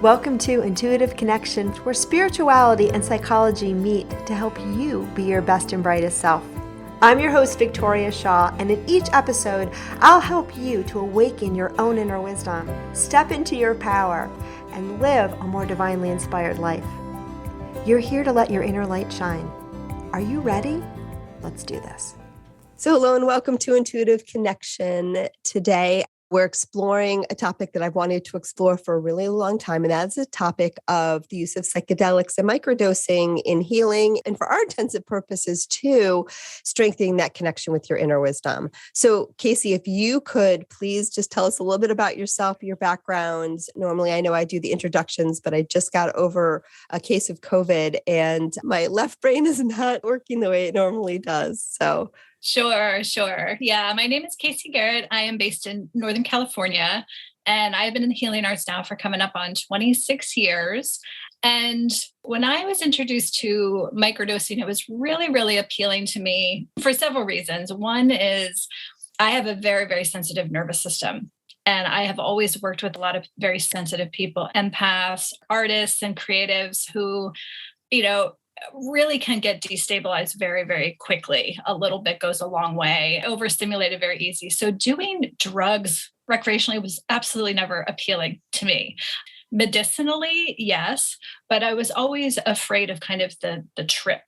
Welcome to Intuitive Connection, where spirituality and psychology meet to help you be your best and brightest self. I'm your host, Victoria Shaw, and in each episode, I'll help you to awaken your own inner wisdom, step into your power, and live a more divinely inspired life. You're here to let your inner light shine. Are you ready? Let's do this. So hello and welcome to Intuitive Connection. Today, we're exploring a topic that I've wanted to explore for a really long time, and that's the topic of the use of psychedelics and microdosing in healing, and for our intensive purposes too, strengthening that connection with your inner wisdom. So Kayse, if you could please just tell us a little bit about yourself, your background. Normally, I know I do the introductions, but I just got over a case of COVID and my left brain is not working the way it normally does. So Sure. Yeah, my name is Kayse Gehret. I am based in Northern California, and I've been in the healing arts now for coming up on 26 years. And when I was introduced to microdosing, it was really, really appealing to me for several reasons. One is I have a very, very sensitive nervous system. And I have always worked with a lot of very sensitive people, empaths, artists, and creatives who, really can get destabilized very, very quickly. A little bit goes a long way, overstimulated very easy. So doing drugs recreationally was absolutely never appealing to me. Medicinally, yes, but I was always afraid of kind of the trip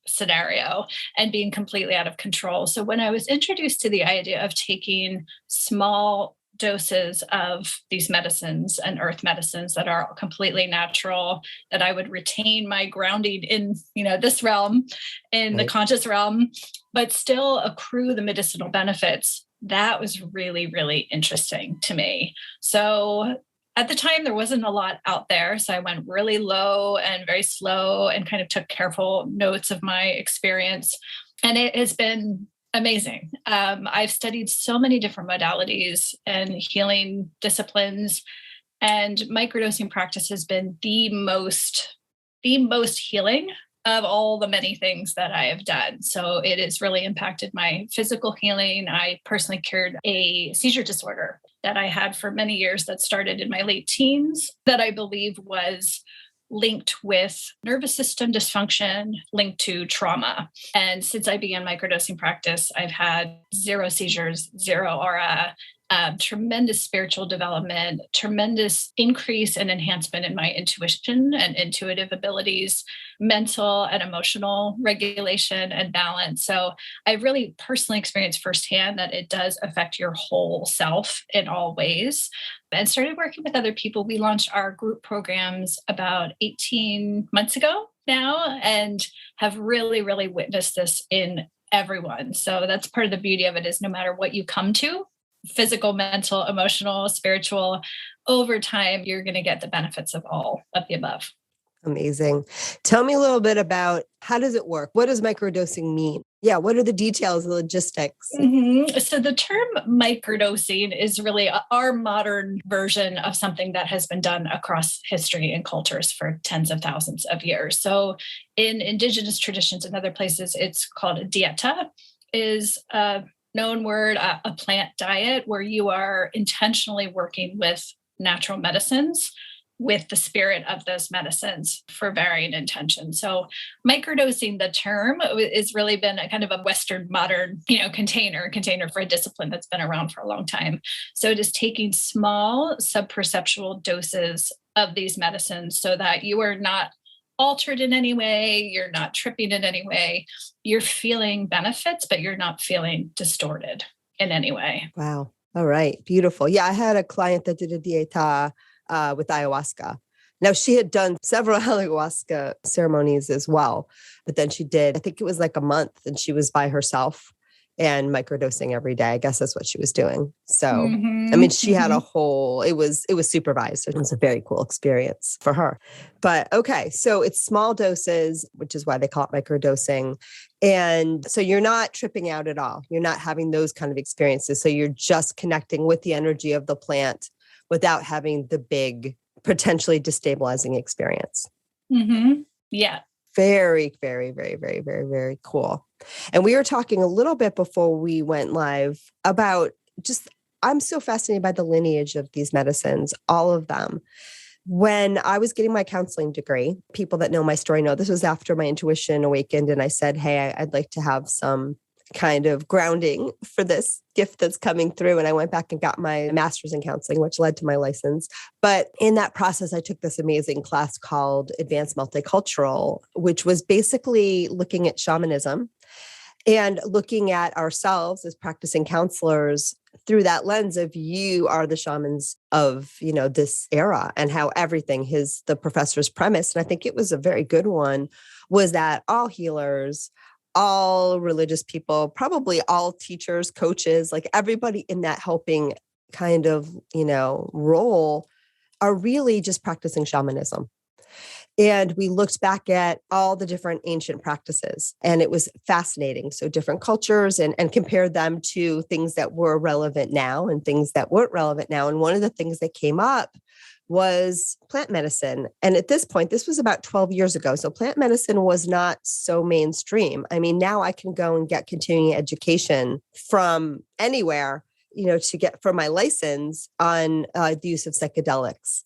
scenario and being completely out of control. So when I was introduced to the idea of taking small doses of these medicines and earth medicines that are completely natural, that I would retain my grounding in, this realm, in the conscious realm, but still accrue the medicinal benefits. That was really, really interesting to me. So at the time, there wasn't a lot out there. So I went really low and very slow and kind of took careful notes of my experience. And it has been amazing. I've studied so many different modalities and healing disciplines, and microdosing practice has been the most healing of all the many things that I have done. So it has really impacted my physical healing. I personally cured a seizure disorder that I had for many years that started in my late teens that I believe was linked with nervous system dysfunction, linked to trauma. And since I began microdosing practice, I've had 0 seizures, 0 aura, tremendous spiritual development, tremendous increase and enhancement in my intuition and intuitive abilities, mental and emotional regulation and balance. So I really personally experienced firsthand that it does affect your whole self in all ways. And started working with other people. We launched our group programs about 18 months ago now, and have really, really witnessed this in everyone. So that's part of the beauty of it, is no matter what you come to, physical, mental, emotional, spiritual, over time, you're going to get the benefits of all of the above. Amazing. Tell me a little bit about how does it work? What does microdosing mean? Yeah, what are the details, the logistics? So the term microdosing is really our modern version of something that has been done across history and cultures for tens of thousands of years. So in indigenous traditions and other places, it's called a dieta, is a known word, a plant diet, where you are intentionally working with natural medicines, with the spirit of those medicines for varying intentions. So microdosing, the term, has really been a kind of a Western modern, container for a discipline that's been around for a long time. So it is taking small subperceptual doses of these medicines so that you are not altered in any way, you're not tripping in any way, you're feeling benefits, but you're not feeling distorted in any way. Wow. All right. Beautiful. Yeah, I had a client that did a dieta with ayahuasca. Now, she had done several ayahuasca ceremonies as well, but then she did, I think it was like a month, and she was by herself and microdosing every day. I guess that's what she was doing. So, I mean, she had a whole, it was supervised. It was a very cool experience for her. But okay, so it's small doses, which is why they call it microdosing. And so you're not tripping out at all. You're not having those kind of experiences. So you're just connecting with the energy of the plant without having the big, potentially destabilizing experience. Yeah. Very, very, very, very, very, very cool. And we were talking a little bit before we went live about just, I'm so fascinated by the lineage of these medicines, all of them. When I was getting my counseling degree, people that know my story know this was after my intuition awakened. And I said, hey, I'd like to have some kind of grounding for this gift that's coming through. And I went back and got my master's in counseling, which led to my license. But in that process, I took this amazing class called Advanced Multicultural, which was basically looking at shamanism and looking at ourselves as practicing counselors through that lens of you are the shamans of, this era, and how everything the professor's premise, and I think it was a very good one, was that all healers, all religious people, probably all teachers, coaches, like everybody in that helping kind of, role are really just practicing shamanism. And we looked back at all the different ancient practices, and it was fascinating. So different cultures and compared them to things that were relevant now and things that weren't relevant now. And one of the things that came up was plant medicine. And at this point, this was about 12 years ago. So plant medicine was not so mainstream. I mean, now I can go and get continuing education from anywhere, to get for my license on the use of psychedelics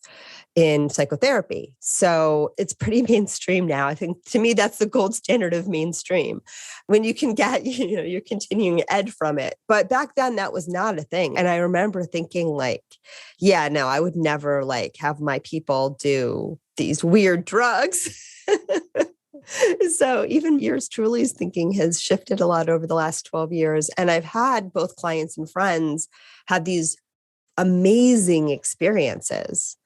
in psychotherapy. So it's pretty mainstream now. I think to me, that's the gold standard of mainstream when you can get, your continuing ed from it. But back then that was not a thing. And I remember thinking like, yeah, no, I would never have my people do these weird drugs. So even yours truly's thinking has shifted a lot over the last 12 years. And I've had both clients and friends have these amazing experiences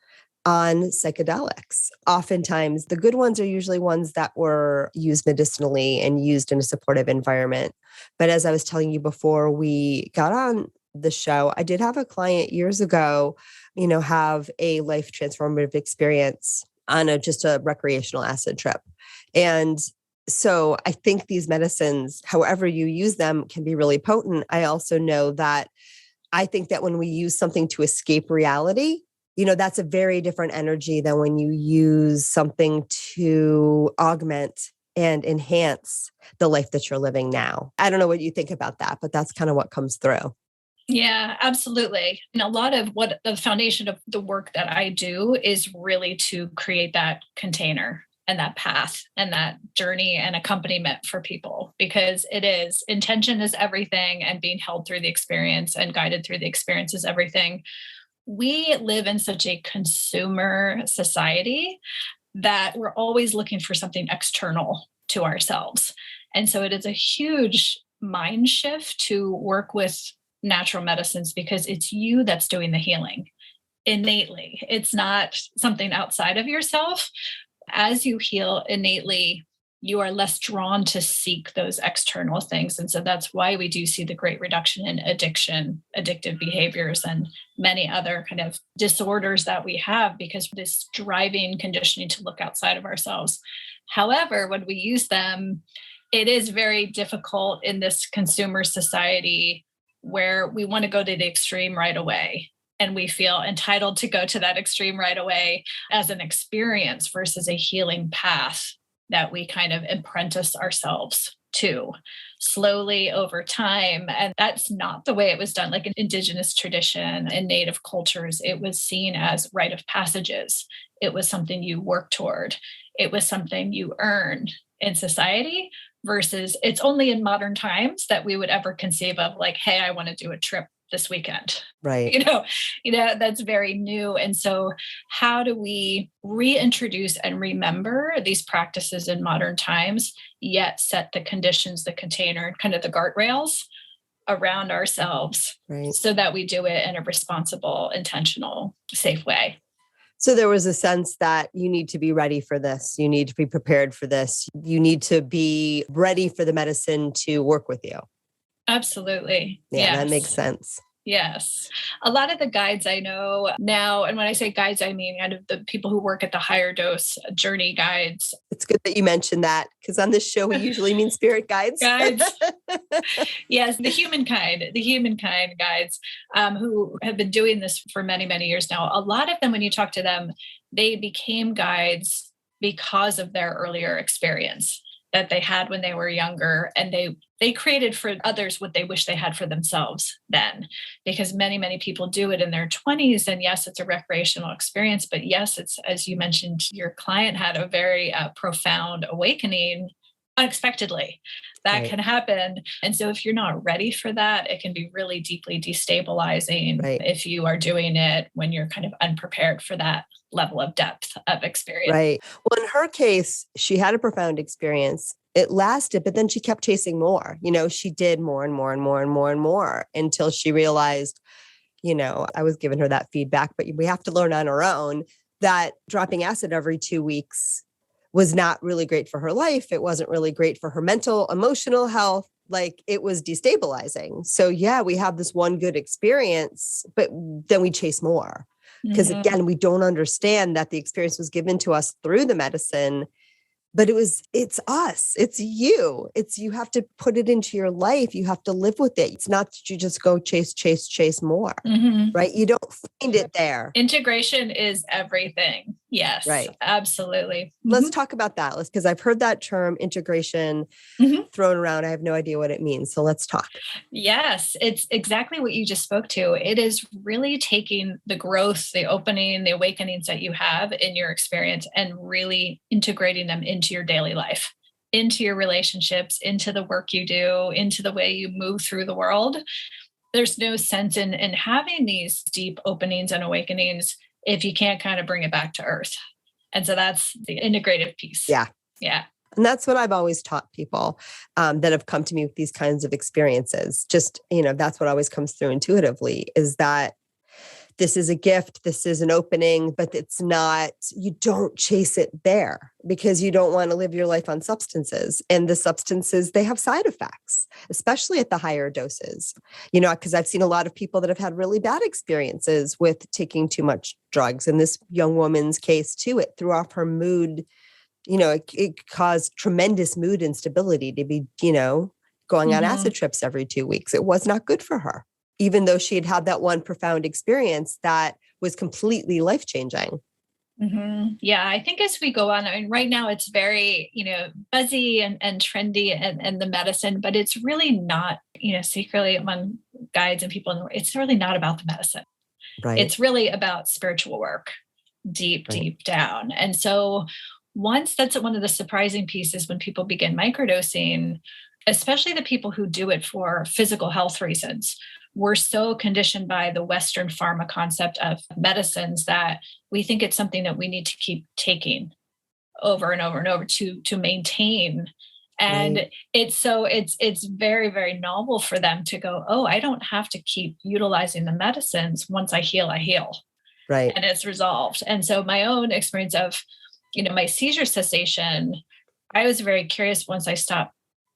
on psychedelics. Oftentimes, the good ones are usually ones that were used medicinally and used in a supportive environment. But as I was telling you before we got on the show, I did have a client years ago, have a life transformative experience on just a recreational acid trip. And so I think these medicines, however you use them, can be really potent. I also know that I think that when we use something to escape reality, that's a very different energy than when you use something to augment and enhance the life that you're living now. I don't know what you think about that, but that's kind of what comes through. Yeah, absolutely. And a lot of what the foundation of the work that I do is really to create that container and that path and that journey and accompaniment for people, because intention is everything, and being held through the experience and guided through the experience is everything. We live in such a consumer society that we're always looking for something external to ourselves. And so it is a huge mind shift to work with natural medicines, because it's you that's doing the healing innately. It's not something outside of yourself. As you heal innately, you are less drawn to seek those external things. And so that's why we do see the great reduction in addiction, addictive behaviors, and many other kind of disorders that we have, because this driving conditioning to look outside of ourselves. However, when we use them, it is very difficult in this consumer society where we want to go to the extreme right away. And we feel entitled to go to that extreme right away as an experience versus a healing path that we kind of apprentice ourselves to slowly over time. And that's not the way it was done. Like in indigenous tradition and native cultures, it was seen as rite of passages. It was something you work toward. It was something you earn in society, versus it's only in modern times that we would ever conceive of like, hey, I want to do a trip this weekend. Right. That's very new. And so how do we reintroduce and remember these practices in modern times, yet set the conditions, the container, kind of the guardrails around ourselves, right, so that we do it in a responsible, intentional, safe way? So there was a sense that you need to be ready for this. You need to be prepared for this. You need to be ready for the medicine to work with you. Absolutely. Yeah, yes. That makes sense. Yes. A lot of the guides I know now, and when I say guides, I mean kind of the people who work at the higher dose journey guides. It's good that you mentioned that, because on this show, we usually mean spirit guides. Yes, the humankind guides who have been doing this for many, many years now. A lot of them, when you talk to them, they became guides because of their earlier experience that they had when they were younger, and they they created for others what they wish they had for themselves then, because many, many people do it in their 20s. And yes, it's a recreational experience, but yes, it's, as you mentioned, your client had a very profound awakening unexpectedly. That Right. can happen. And so if you're not ready for that, it can be really deeply destabilizing Right. if you are doing it when you're kind of unprepared for that level of depth of experience. Right. Well, in her case, she had a profound experience. It lasted, but then she kept chasing more. She did more and more and more and more and more until she realized, I was giving her that feedback, but we have to learn on our own that dropping acid every 2 weeks was not really great for her life. It wasn't really great for her mental, emotional health. Like, it was destabilizing. So yeah, we have this one good experience, but then we chase more. Because again, we don't understand that the experience was given to us through the medicine, but it's us, it's you. You have to put it into your life. You have to live with it. It's not that you just go chase more, right? You don't find it there. Integration is everything. Yes, right. Absolutely. Let's talk about that. Because I've heard that term integration thrown around. I have no idea what it means. So let's talk. Yes, it's exactly what you just spoke to. It is really taking the growth, the opening, the awakenings that you have in your experience and really integrating them into your daily life, into your relationships, into the work you do, into the way you move through the world. There's no sense in having these deep openings and awakenings if you can't kind of bring it back to earth. And so that's the integrative piece. Yeah. Yeah. And that's what I've always taught people that have come to me with these kinds of experiences. Just, that's what always comes through intuitively, is that this is a gift, this is an opening, but it's not, you don't chase it there because you don't want to live your life on substances. And the substances, they have side effects, especially at the higher doses, because I've seen a lot of people that have had really bad experiences with taking too much drugs. In this young woman's case too, it threw off her mood. It caused tremendous mood instability to be, going on acid trips every 2 weeks. It was not good for her, even though she had had that one profound experience that was completely life-changing. Yeah, I think as we go on, right now it's very, buzzy and trendy and the medicine, but it's really not, secretly among guides and people, it's really not about the medicine. Right. It's really about spiritual work, deep down. And so once that's one of the surprising pieces when people begin microdosing, especially the people who do it for physical health reasons, we're so conditioned by the Western pharma concept of medicines that we think it's something that we need to keep taking over and over and over to maintain. And it's very, very novel for them to go, oh, I don't have to keep utilizing the medicines. Once I heal, I heal. Right. And it's resolved. And so my own experience of, my seizure cessation, I was very curious once I stopped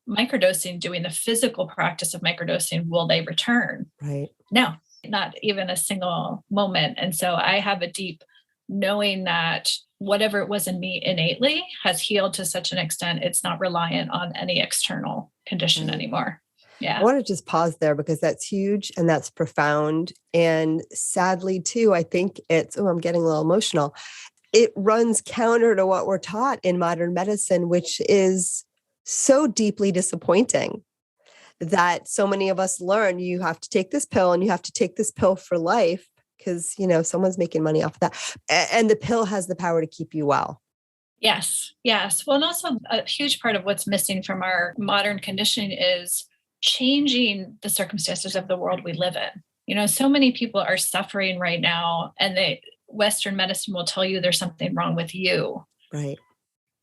microdosing, doing the physical practice of microdosing, will they return? Right. No, not even a single moment. And so I have a deep knowing that whatever it was in me innately has healed to such an extent, it's not reliant on any external condition anymore. Yeah. I want to just pause there because that's huge and that's profound. And sadly too, I think I'm getting a little emotional. It runs counter to what we're taught in modern medicine, which is so deeply disappointing that so many of us learn you have to take this pill and you have to take this pill for life because, someone's making money off of that. And the pill has the power to keep you well. Yes. Well, and also a huge part of what's missing from our modern conditioning is changing the circumstances of the world we live in. So many people are suffering right now, and Western medicine will tell you there's something wrong with you. Right.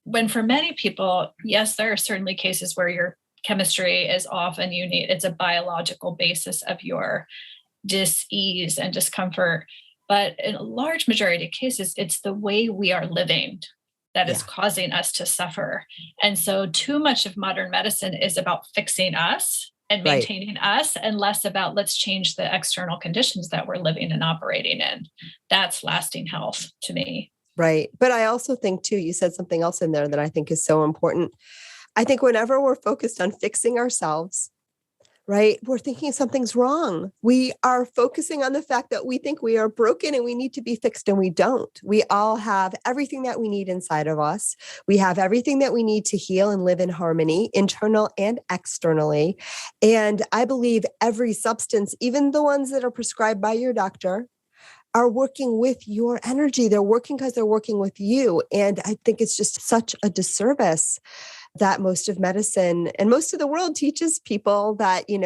When for many people, yes, there are certainly cases where your chemistry is off and it's a biological basis of your dis-ease and discomfort. But in a large majority of cases, it's the way we are living that is causing us to suffer. And so too much of modern medicine is about fixing us and maintaining us, and less about let's change the external conditions that we're living and operating in. That's lasting health to me. Right. But I also think too, you said something else in there that I think is so important. I think whenever we're focused on fixing ourselves, right? We're thinking something's wrong. We are focusing on the fact that we think we are broken and we need to be fixed, and we don't. We all have everything that we need inside of us. We have everything that we need to heal and live in harmony, internal and externally. And I believe every substance, even the ones that are prescribed by your doctor, are working with your energy. They're working because they're working with you. And I think it's just such a disservice that most of medicine and most of the world teaches people that, and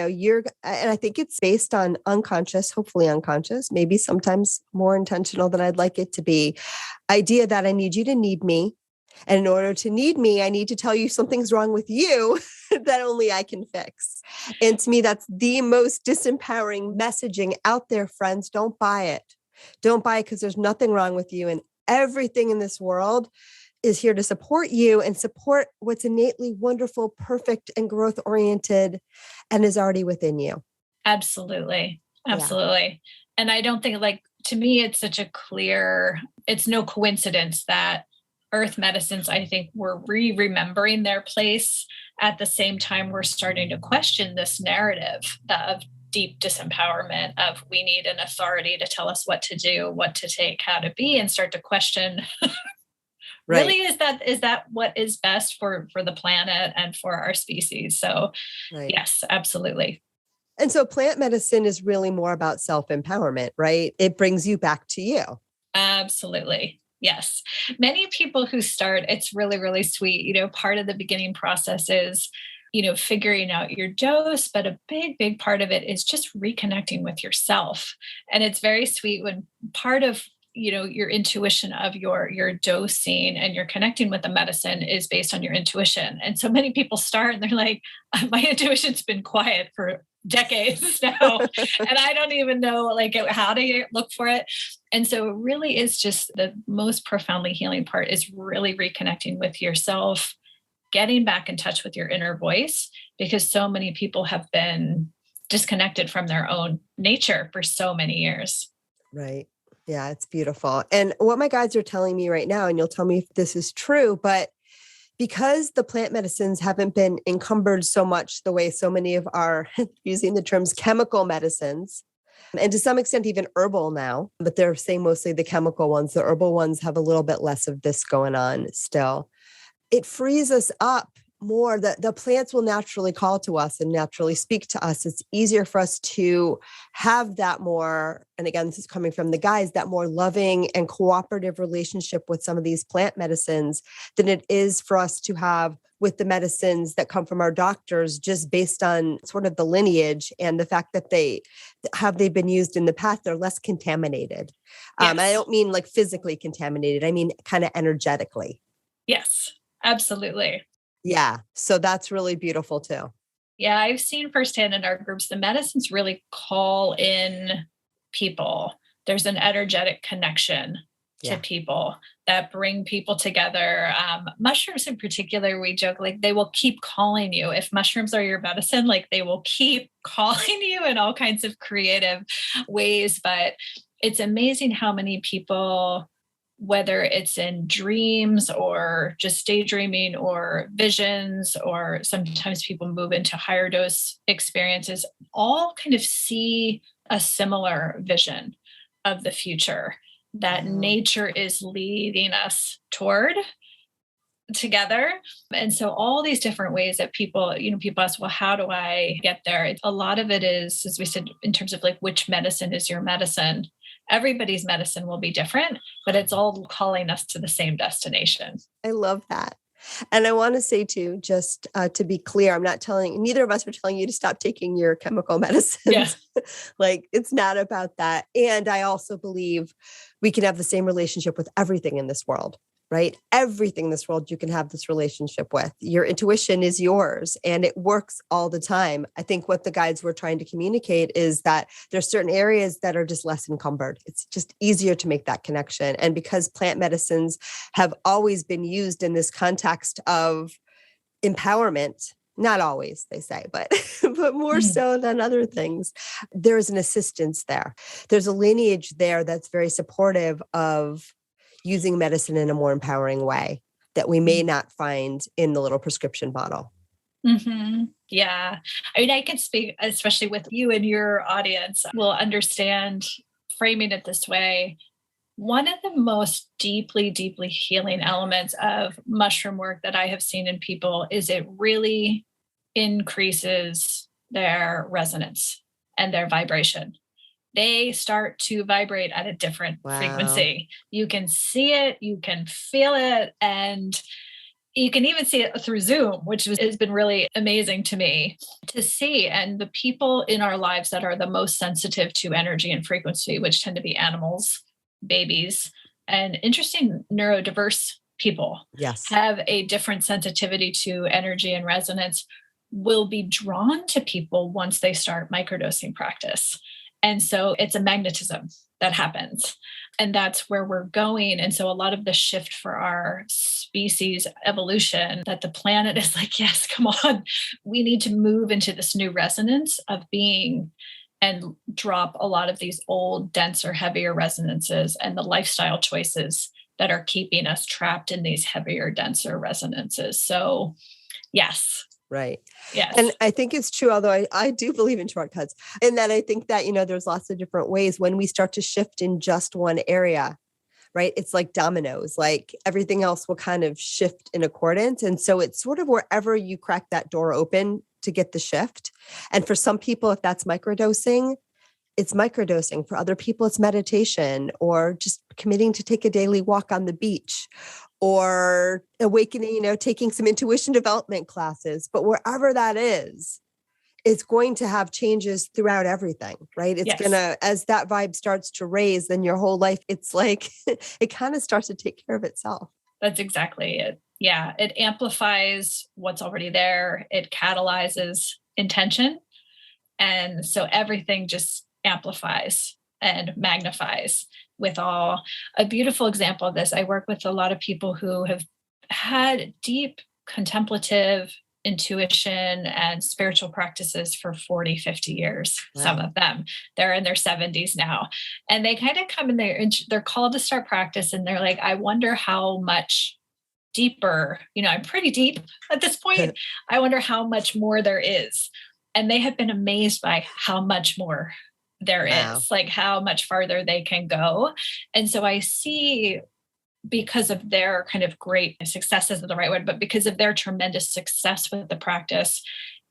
I think it's based on unconscious, hopefully unconscious, maybe sometimes more intentional than I'd like it to be, idea that I need you to need me. And in order to need me, I need to tell you something's wrong with you that only I can fix. And to me, that's the most disempowering messaging out there, friends. Don't buy it. Don't buy it, because there's nothing wrong with you. And everything in this world is here to support you and support what's innately wonderful, perfect, and growth-oriented, and is already within you. Absolutely. Absolutely. Yeah. And I don't think, to me, it's such a clear, it's no coincidence that earth medicines, I think, were remembering their place at the same time we're starting to question this narrative of deep disempowerment, of we need an authority to tell us what to do, what to take, how to be, and start to question Right. Really, is that what is best for the planet and for our species? So Right. yes, absolutely. And so plant medicine is really more about self-empowerment, right? It brings you back to you. Absolutely. Yes. Many people who start, it's really, really sweet. Part of the beginning process is, figuring out your dose, but a big, big part of it is just reconnecting with yourself. And it's very sweet when part of your intuition of your dosing and your connecting with the medicine is based on your intuition. And so many people start and they're like, my intuition's been quiet for decades now, and I don't even know how to look for it. And so it really is just the most profoundly healing part is really reconnecting with yourself, getting back in touch with your inner voice, because so many people have been disconnected from their own nature for so many years. Right. Yeah, it's beautiful. And what my guides are telling me right now, and you'll tell me if this is true, but because the plant medicines haven't been encumbered so much the way so many of our, using the terms chemical medicines, and to some extent even herbal now, but they're saying mostly the chemical ones, the herbal ones have a little bit less of this going on still. It frees us up more. The plants will naturally call to us and naturally speak to us. It's easier for us to have that more, and again, this is coming from the guys, that more loving and cooperative relationship with some of these plant medicines than it is for us to have with the medicines that come from our doctors, just based on sort of the lineage and the fact that they've been used in the past. They're less contaminated. Yes. I don't mean like physically contaminated. I mean kind of energetically. Yes, absolutely. Yeah. So that's really beautiful too. Yeah, I've seen firsthand in our groups, the medicines really call in people. There's an energetic connection to people that bring people together. Mushrooms in particular, we joke, they will keep calling you. If mushrooms are your medicine, they will keep calling you in all kinds of creative ways. But it's amazing how many people, whether it's in dreams or just daydreaming or visions, or sometimes people move into higher dose experiences, all kind of see a similar vision of the future that nature is leading us toward together. And so all these different ways that people ask, well, how do I get there? A lot of it is, as we said, in terms of which medicine is your medicine. Everybody's medicine will be different, but it's all calling us to the same destination. I love that. And I want to say too, just to be clear, neither of us are telling you to stop taking your chemical medicines. Yeah. It's not about that. And I also believe we can have the same relationship with everything in this world, right? Everything in this world you can have this relationship with. Your intuition is yours and it works all the time. I think what the guides were trying to communicate is that there's certain areas that are just less encumbered. It's just easier to make that connection. And because plant medicines have always been used in this context of empowerment, not always, they say, but more so than other things, there's an assistance there. There's a lineage there that's very supportive of using medicine in a more empowering way that we may not find in the little prescription bottle. Yeah. I mean, I can speak, especially with you and your audience, will understand framing it this way. One of the most deeply, deeply healing elements of mushroom work that I have seen in people is it really increases their resonance and their vibration. They start to vibrate at a different Wow. frequency. You can see it, you can feel it, and you can even see it through Zoom, which has been really amazing to me to see. And the people in our lives that are the most sensitive to energy and frequency, which tend to be animals, babies, and interesting neurodiverse people, Yes. have a different sensitivity to energy and resonance, will be drawn to people once they start microdosing practice. And so it's a magnetism that happens. And that's where we're going. And so a lot of the shift for our species evolution, that the planet is like, yes, come on, we need to move into this new resonance of being and drop a lot of these old, denser, heavier resonances and the lifestyle choices that are keeping us trapped in these heavier, denser resonances. So, yes. Right. Yes. And I think it's true, although I do believe in shortcuts, and that I think that, there's lots of different ways when we start to shift in just one area, right? It's like dominoes, like everything else will kind of shift in accordance. And so it's sort of wherever you crack that door open to get the shift. And for some people, if that's microdosing, it's microdosing. For other people, it's meditation or just committing to take a daily walk on the beach or awakening, taking some intuition development classes. But wherever that is, it's going to have changes throughout everything, right? It's Yes. going to, as that vibe starts to raise, then your whole life, it's like, it kind of starts to take care of itself. That's exactly it. Yeah. It amplifies what's already there. It catalyzes intention. And so everything just amplifies and magnifies with all. A beautiful example of this, I work with a lot of people who have had deep contemplative intuition and spiritual practices for 40, 50 years. Wow. Some of them, they're in their 70s now. And they kind of come in there and they're called to start practice. And they're like, I wonder how much deeper, I'm pretty deep at this point. I wonder how much more there is. And they have been amazed by how much more there is, like how much farther they can go. And so I see, because of their kind of great success isn't the right word, but because of their tremendous success with the practice,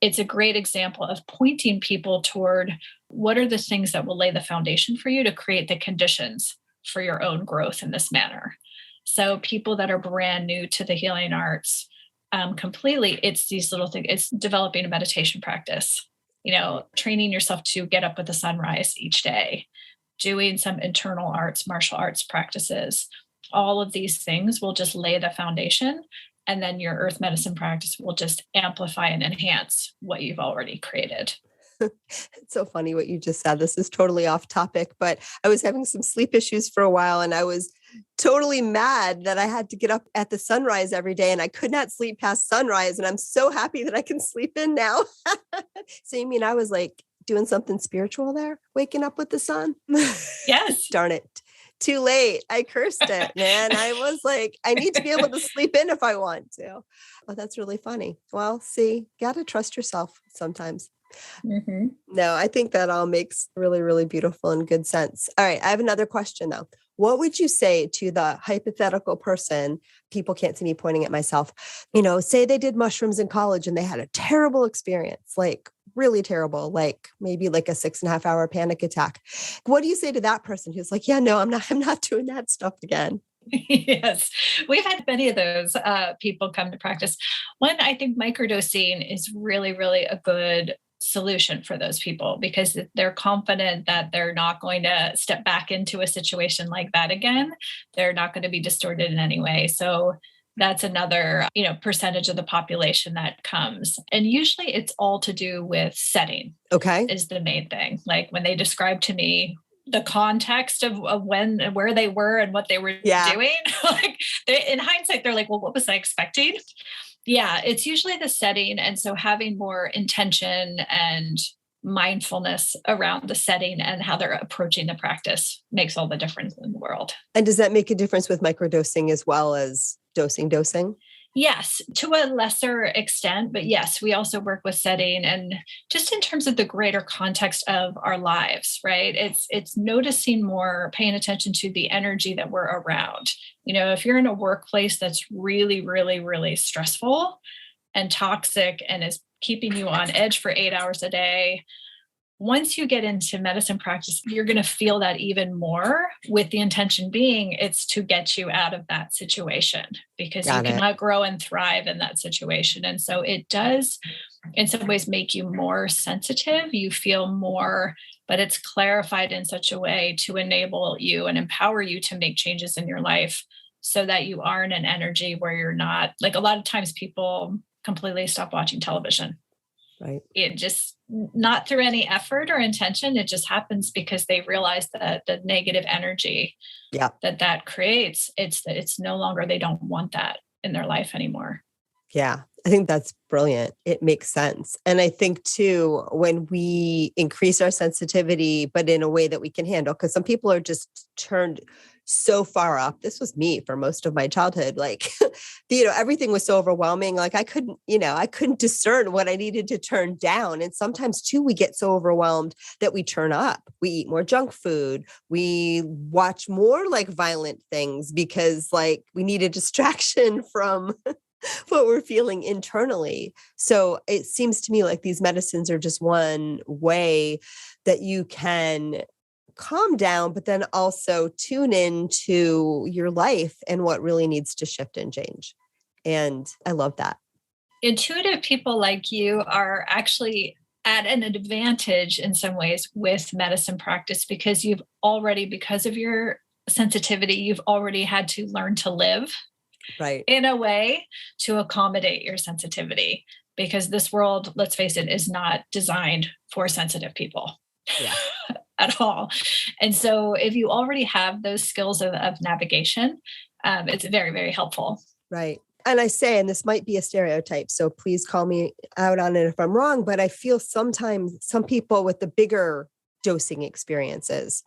it's a great example of pointing people toward what are the things that will lay the foundation for you to create the conditions for your own growth in this manner. So people that are brand new to the healing arts, completely, it's these little things. It's developing a meditation practice, training yourself to get up with the sunrise each day, doing some internal arts, martial arts practices. All of these things will just lay the foundation. And then your earth medicine practice will just amplify and enhance what you've already created. It's so funny what you just said. This is totally off topic, but I was having some sleep issues for a while and I was totally mad that I had to get up at the sunrise every day and I could not sleep past sunrise. And I'm so happy that I can sleep in now. So you mean I was like doing something spiritual there, waking up with the sun? Yes. Darn it. Too late. I cursed it, man. I was like, I need to be able to sleep in if I want to. Oh, that's really funny. Well, see, got to trust yourself sometimes. Mm-hmm. No, I think that all makes really, really beautiful and good sense. All right. I have another question though. What would you say to the hypothetical person? People can't see me pointing at myself. Say they did mushrooms in college and they had a terrible experience, like really terrible, like maybe like a 6.5 hour panic attack. What do you say to that person who's like, yeah, no, I'm not doing that stuff again? Yes, we've had many of those people come to practice. One, I think microdosing is really, really a good solution for those people because they're confident that they're not going to step back into a situation like that again. They're not going to be distorted in any way. So that's another, percentage of the population that comes. And usually it's all to do with setting. Okay. Is the main thing. Like when they describe to me the context of when and where they were and what they were doing, in hindsight, they're like, well, what was I expecting? Yeah, it's usually the setting. And so having more intention and mindfulness around the setting and how they're approaching the practice makes all the difference in the world. And does that make a difference with microdosing as well as dosing? Yes, to a lesser extent, but yes, we also work with setting and just in terms of the greater context of our lives, right? It's noticing more, paying attention to the energy that we're around. If you're in a workplace that's really, really, really stressful and toxic and is keeping you on edge for 8 hours a day, once you get into medicine practice, you're going to feel that even more, with the intention being it's to get you out of that situation because you Got it. cannot grow and thrive in that situation. And so it does in some ways make you more sensitive. You feel more, but it's clarified in such a way to enable you and empower you to make changes in your life so that you are in an energy where you're not, like, a lot of times people completely stop watching television. Right. It just, not through any effort or intention, it just happens because they realize that the negative energy Yeah. that creates, it's no longer, they don't want that in their life anymore. Yeah. I think that's brilliant. It makes sense. And I think too, when we increase our sensitivity, but in a way that we can handle, because some people are just turned so far up. This was me for most of my childhood. Like, everything was so overwhelming. Like I couldn't discern what I needed to turn down. And sometimes too, we get so overwhelmed that we turn up. We eat more junk food. We watch more like violent things because like we need a distraction from what we're feeling internally. So it seems to me like these medicines are just one way that you can calm down, but then also tune into your life and what really needs to shift and change. And I love that. Intuitive people like you are actually at an advantage in some ways with medicine practice because because of your sensitivity, you've already had to learn to live Right. in a way to accommodate your sensitivity, because this world, let's face it, is not designed for sensitive people. Yeah. At all. And so if you already have those skills of navigation, it's very, very helpful. Right. And I say, and this might be a stereotype, so please call me out on it if I'm wrong, but I feel sometimes some people with the bigger dosing experiences,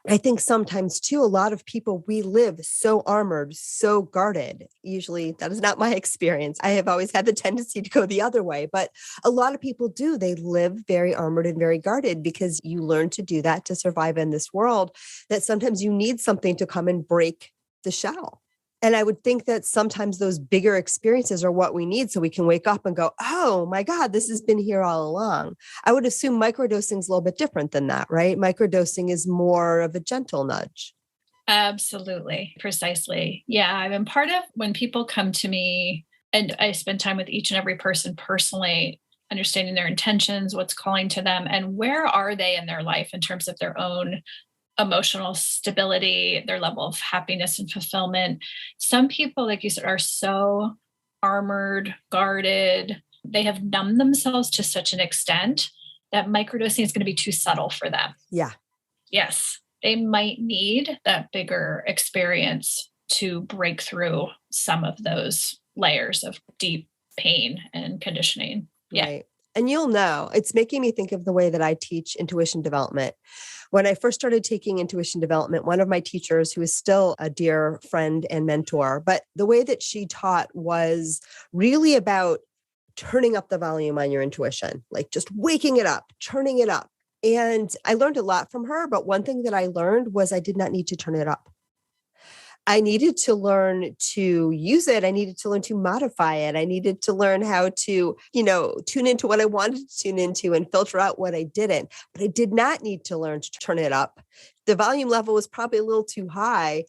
I think sometimes too, a lot of people, we live so armored, so guarded. Usually that is not my experience. I have always had the tendency to go the other way, but a lot of people do. They live very armored and very guarded because you learn to do that to survive in this world, that sometimes you need something to come and break the shell. And I would think that sometimes those bigger experiences are what we need so we can wake up and go, oh my God, this has been here all along. I would assume microdosing is a little bit different than that, right? Microdosing is more of a gentle nudge. Absolutely. Precisely. Yeah. I've been part of when people come to me and I spend time with each and every person personally, understanding their intentions, what's calling to them, and where are they in their life in terms of their own emotional stability, their level of happiness and fulfillment. Some people, like you said, are so armored, guarded. They have numbed themselves to such an extent that microdosing is going to be too subtle for them. Yeah. Yes. They might need that bigger experience to break through some of those layers of deep pain and conditioning. Yeah. Right. And you'll know, it's making me think of the way that I teach intuition development. When I first started taking intuition development, one of my teachers, who is still a dear friend and mentor, but the way that she taught was really about turning up the volume on your intuition, like just waking it up, turning it up. And I learned a lot from her. But one thing that I learned was I did not need to turn it up. I needed to learn to use it. I needed to learn to modify it. I needed to learn how to, tune into what I wanted to tune into and filter out what I didn't. But I did not need to learn to turn it up. The volume level was probably a little too high.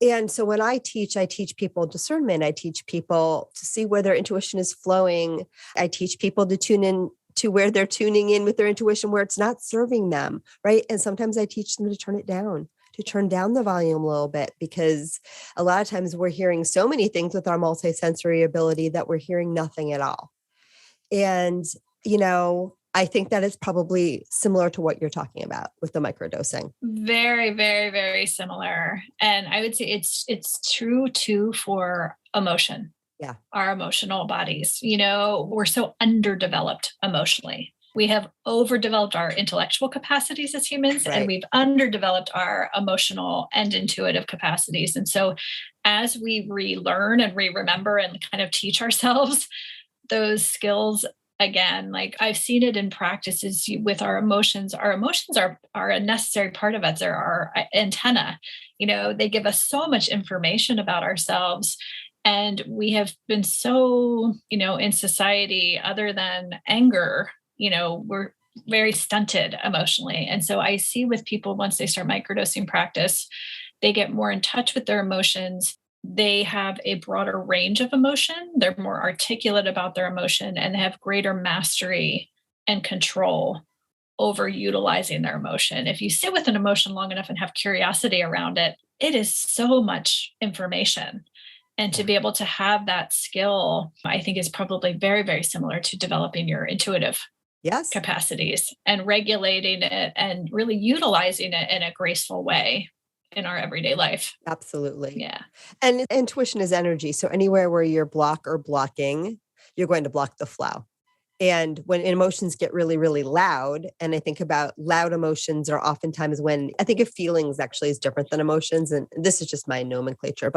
And so when I teach people discernment. I teach people to see where their intuition is flowing. I teach people to tune in to where they're tuning in with their intuition, where it's not serving them, right? And sometimes I teach them to turn it down, to turn down the volume a little bit, because a lot of times we're hearing so many things with our multisensory ability that we're hearing nothing at all. And, I think that is probably similar to what you're talking about with the microdosing. Very, very, very similar. And I would say it's true too for emotion. Yeah. Our emotional bodies, we're so underdeveloped emotionally. We have overdeveloped our intellectual capacities as humans, and we've underdeveloped our emotional and intuitive capacities. And so as we relearn and re-remember and kind of teach ourselves those skills again, like I've seen it in practices with our emotions. Our emotions are a necessary part of us. They're our antenna. They give us so much information about ourselves. And we have been so, in society, other than anger, we're very stunted emotionally. And so I see with people, once they start microdosing practice, they get more in touch with their emotions. They have a broader range of emotion. They're more articulate about their emotion, and they have greater mastery and control over utilizing their emotion. If you sit with an emotion long enough and have curiosity around it, it is so much information. And to be able to have that skill, I think, is probably very, very similar to developing your intuitive capacities and regulating it and really utilizing it in a graceful way in our everyday life. Absolutely. Yeah. And intuition is energy. So anywhere where you're blocking, you're going to block the flow. And when emotions get really, really loud, and I think about loud emotions are oftentimes when I think of feelings actually is different than emotions. And this is just my nomenclature,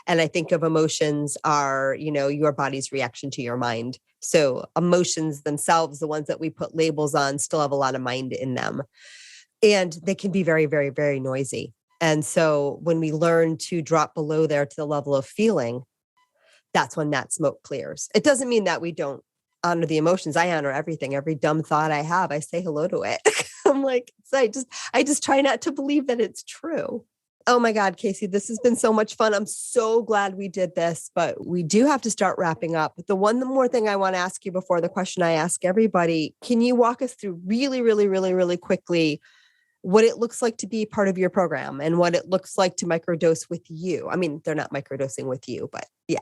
and I think of emotions are, your body's reaction to your mind. So emotions themselves, the ones that we put labels on, still have a lot of mind in them. And they can be very, very, very noisy. And so when we learn to drop below there to the level of feeling, that's when that smoke clears. It doesn't mean that we don't honor the emotions. I honor everything. Every dumb thought I have, I say hello to it. I'm like, I just try not to believe that it's true. Oh my God, Kayse, this has been so much fun. I'm so glad we did this, but we do have to start wrapping up. The more thing I want to ask you before the question I ask everybody, can you walk us through really, really, really, really quickly what it looks like to be part of your program and what it looks like to microdose with you? I mean, they're not microdosing with you, but yeah.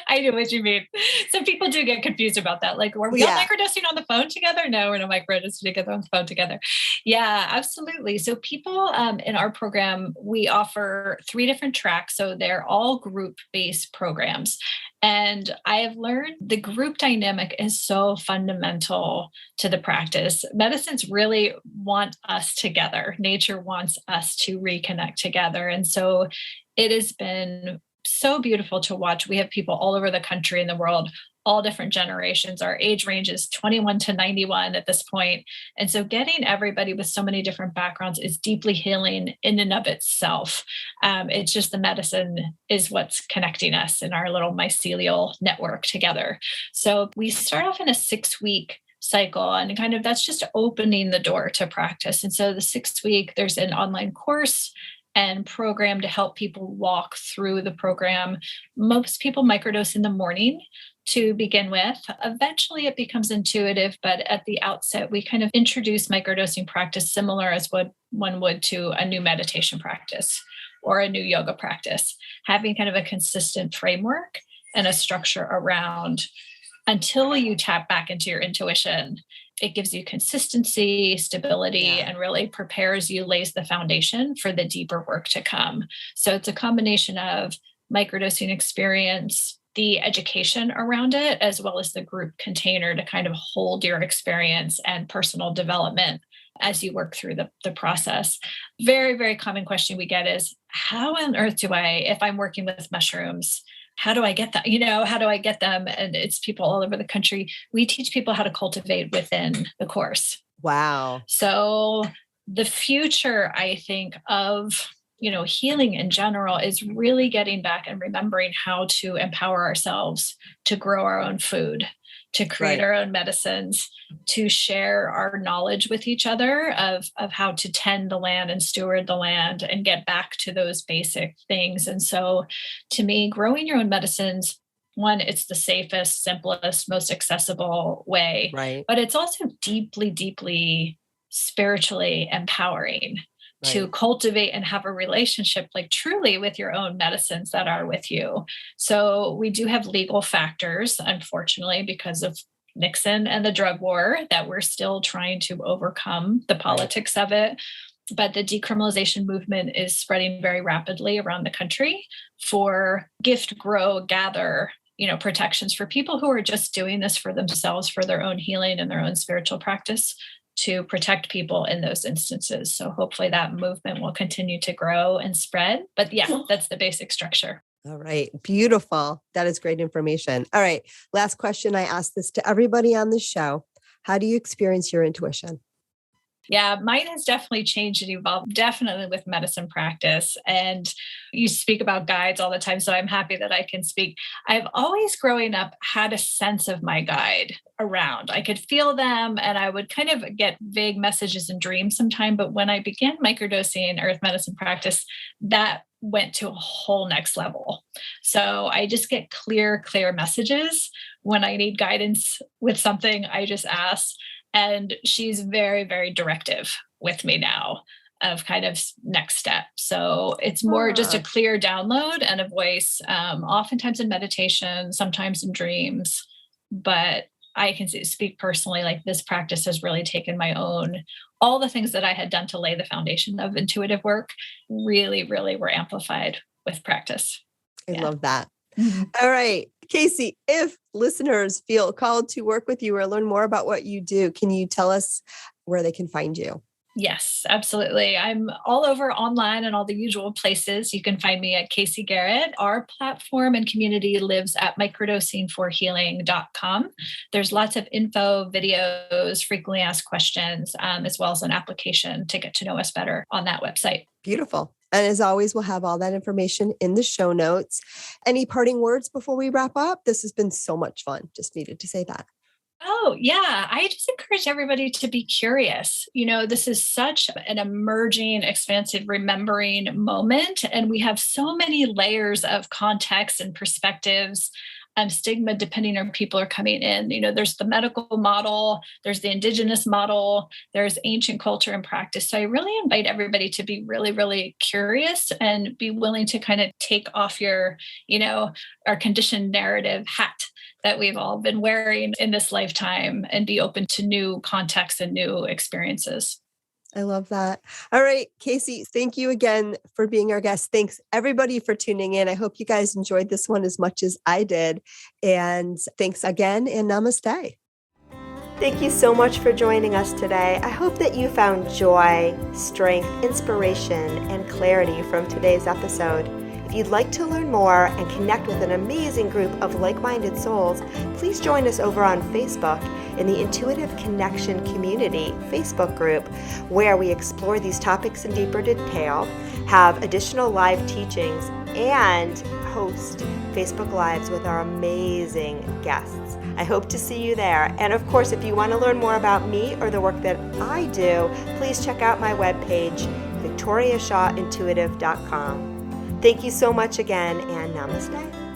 I know what you mean. Some people do get confused about that. Like, were we all microdosing on the phone together? No, we're not microdosing together on the phone together. Yeah, absolutely. So people in our program, we offer 3 different tracks. So they're all group-based programs. And I have learned the group dynamic is so fundamental to the practice. Medicines really want us together. Nature wants us to reconnect together. And so it has been so beautiful to watch. We have people all over the country and the world, all different generations. Our age range is 21 to 91 at this point. And so getting everybody with so many different backgrounds is deeply healing in and of itself. It's just the medicine is what's connecting us in our little mycelial network together. So we start off in a 6-week cycle, and kind of that's just opening the door to practice. And so the 6th week, there's an online course and program to help people walk through the program. Most people microdose in the morning to begin with. Eventually it becomes intuitive, but at the outset, we kind of introduce microdosing practice similar as what one would to a new meditation practice or a new yoga practice, having kind of a consistent framework and a structure around until you tap back into your intuition. It gives you consistency, stability, and really prepares you, lays the foundation for the deeper work to come. So it's a combination of microdosing experience, the education around it, as well as the group container to kind of hold your experience and personal development as you work through the process. Very, very common question we get is, how on earth do I, if I'm working with mushrooms, how do I get that? How do I get them? And it's people all over the country. We teach people how to cultivate within the course. Wow. So the future, I think, of healing in general is really getting back and remembering how to empower ourselves to grow our own food, to create our own medicines, to share our knowledge with each other of how to tend the land and steward the land and get back to those basic things. And so to me, growing your own medicines, one, it's the safest, simplest, most accessible way, but it's also deeply, deeply spiritually empowering to cultivate and have a relationship like truly with your own medicines that are with you. So we do have legal factors, unfortunately, because of Nixon and the drug war, that we're still trying to overcome the politics of it. But the decriminalization movement is spreading very rapidly around the country for gift, grow, gather protections for people who are just doing this for themselves, for their own healing and their own spiritual practice, to protect people in those instances. So hopefully that movement will continue to grow and spread. But yeah, that's the basic structure. All right. Beautiful. That is great information. All right. Last question. I ask this to everybody on the show. How do you experience your intuition? Yeah, mine has definitely changed and evolved, definitely with medicine practice. And you speak about guides all the time, so I'm happy that I can speak. I've always, growing up, had a sense of my guide around. I could feel them, and I would kind of get vague messages in dreams sometime. But when I began microdosing earth medicine practice, that went to a whole next level. So I just get clear messages. When I need guidance with something, I just ask. And she's very, very directive with me now of kind of next step. So it's more just a clear download and a voice, oftentimes in meditation, sometimes in dreams. But I can speak personally, like this practice has really taken all the things that I had done to lay the foundation of intuitive work really, really were amplified with practice. I love that. Mm-hmm. All right. Kayse, if listeners feel called to work with you or learn more about what you do, can you tell us where they can find you? Yes, absolutely. I'm all over online and all the usual places. You can find me at Kayse Gehret. Our platform and community lives at microdosingforhealing.com. There's lots of info, videos, frequently asked questions, as well as an application to get to know us better on that website. Beautiful. And as always, we'll have all that information in the show notes. Any parting words before we wrap up? This has been so much fun. Just needed to say that. Oh, yeah. I just encourage everybody to be curious. This is such an emerging, expansive, remembering moment. And we have so many layers of context and perspectives, stigma, depending on people are coming in. There's the medical model, there's the indigenous model, there's ancient culture and practice. So I really invite everybody to be really, really curious and be willing to kind of take off your, our conditioned narrative hat that we've all been wearing in this lifetime and be open to new contexts and new experiences. I love that. All right, Kayse, thank you again for being our guest. Thanks everybody for tuning in. I hope you guys enjoyed this one as much as I did. And thanks again and namaste. Thank you so much for joining us today. I hope that you found joy, strength, inspiration, and clarity from today's episode. If you'd like to learn more and connect with an amazing group of like-minded souls, please join us over on Facebook in the Intuitive Connection Community Facebook group, where we explore these topics in deeper detail, have additional live teachings, and host Facebook Lives with our amazing guests. I hope to see you there. And of course, if you want to learn more about me or the work that I do, please check out my webpage, victoriashawintuitive.com. Thank you so much again, and namaste.